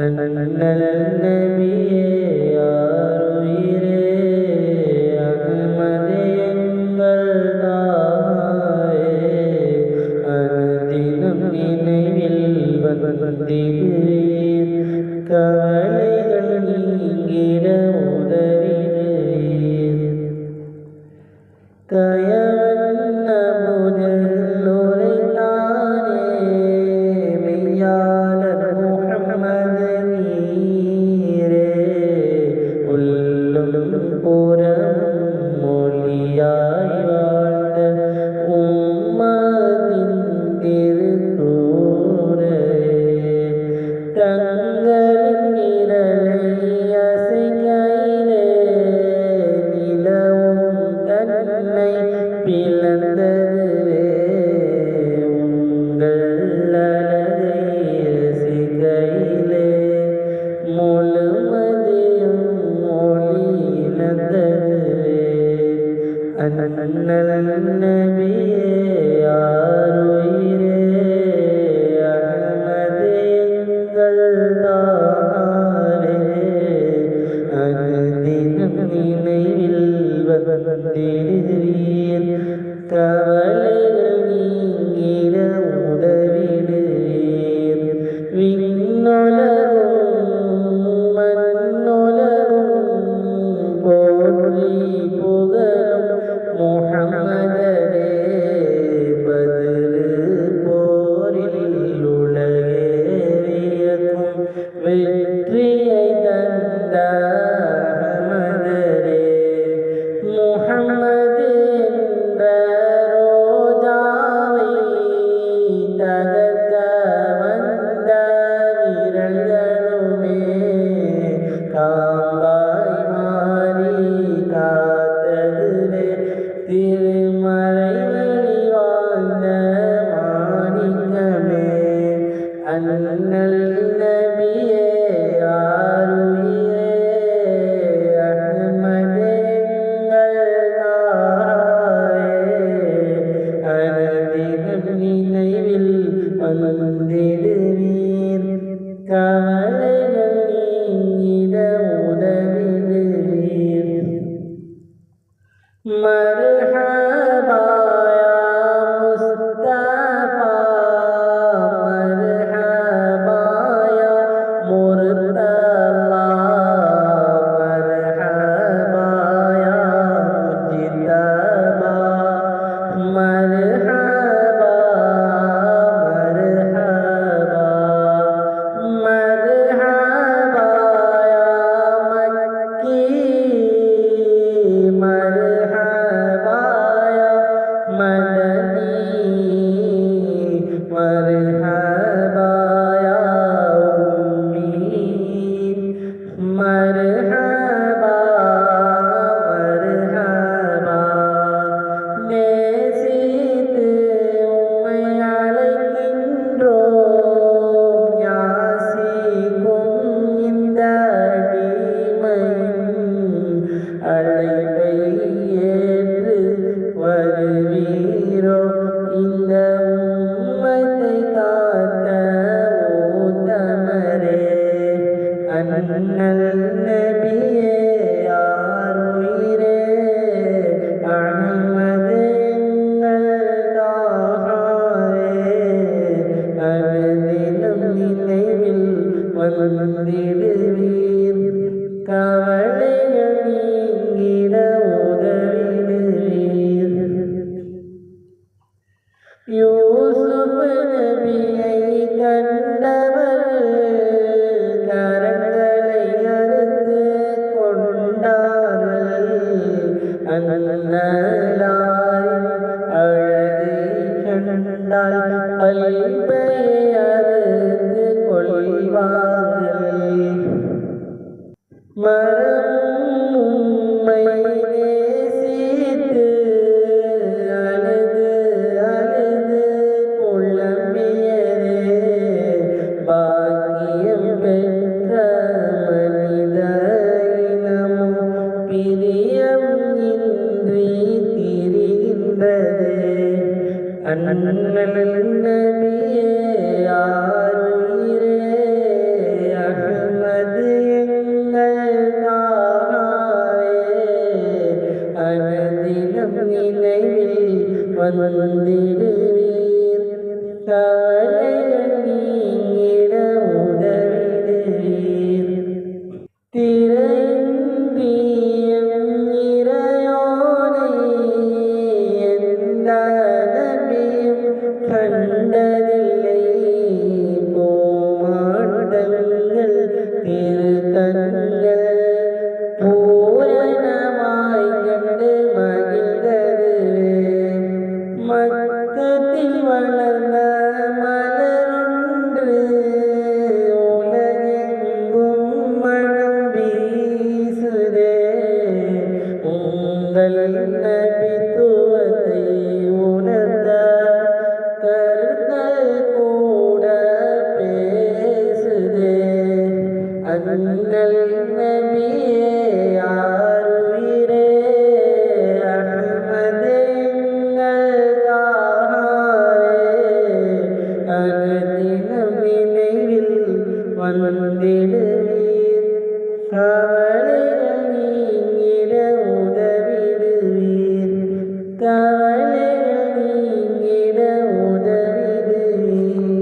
அண்ணல் நபியே யாருயிரே அகமது எங்கள் தாயே அனுதினம் நினைவில் வந்திடுவீர் கவலைகள் நீங்கிட உதவிடுவீர் கயவன் அபூஜஹல் உரைத்தானே மெய்யாளர் முஹம்மது நீரே உள்ளும் புறமும் மொழியாய் வாழ்ந்த உம்மத்தின் திருத்தூரே தங்களின் நிழலை அசைக்கையிலே நிலவும் தன்னை பிளந்ததுவே உங்கள் அழகை ரசிக்கையிலே முழுமதியும் மொழி இழந்ததுவே அண்ணல் நபியே யாருயிரே அகமது எங்கள் தாயே அனுதினம் நினைவில் வந்திடுவீர் கவலைகள் நீங்கிட உதவிடுவீர் விண்ணுலகும் மண்ணுலகும் போற்றி புகழும் முஹம்மதரே பத்ரு போரில் உலகே வியக்கும் வெற்றியை தந்த அஹ்மதரே முஹம்மது என்ற ரோஜாவை தகர்க்க வந்த வீரர்களுமே காம்பாய் மாறி காத்ததுவே திருமறை வழி வாழ்ந்த மாணிக்கமே அண்ணல் நபியே யாருயிரே அஹ்மது எங்கள் தாயே அனுதினம் நினைவில் வந்திடுவீர் கவலைகள் நீங்கிட உதவிடுவீர் மர்ஹபா யா முஸ்தபா மர்ஹபா யா முர்தலா மர்ஹபா யா முஜ்தபா மர்ஹபா மர்ஹபா மர்ஹபா யா மக்கி மர்ஹபா யா மதனி மர்ஹபா யா உம்மி மர்ஹபா மர்ஹபா நேசித்து உம்மை அழைக்கின்றோம் யாசிக்கும் இந்த அடிமையின் அழைப்பை ஏற்று வருவீரோ இந்த உம்மத்தை காத்த உத்தமரே அண்ணல் நபியே யாருயிரே அஹ்மது எங்கள் தாயே அனுதினம் நினைவில் வந்திடுவீர் கவலைகள் நீங்கிட உதவிடுவீர் யூசுப் நபியை கண்டவர்கள் கரங்களை அறுத்து கொண்டார்கள் அண்ணலாரின் அழகை கண்டால் பல்பை அறுத்து கொள்வார்கள் மரம் உம்மை நேசித்து அழுது அழுது புலம்பியதே பாக்கியம் பெற்ற மனித இனமும் பிரியம் இன்றி திரிகின்றதே அண்ணல் நபியே யாருயிரே வந்திடுவீர். கவலைகள் நீங்கிட உதவிடுவீர். திரையின்றியும் இறையோனை எந்த நபியும் கண்டதில்லை. போமாண்டங்கள் திருத்தங்கள் பூரணமாய் கண்டு மகிழ்ந்ததுவே. மக்கத்தில் வளர்ந்த மலரொன்று உலகெங்கும் மனம் வீசுதே. உங்கள் நபித்துவத்தை உணர்ந்த கருத்தல் கூட பேசுதே. அண்ணல் நபியே ஆருயிரே அஹ்மதே எங்கள் தாஹாரே. அனுதினம் நினைவில் வந்திடுவீர். கவலை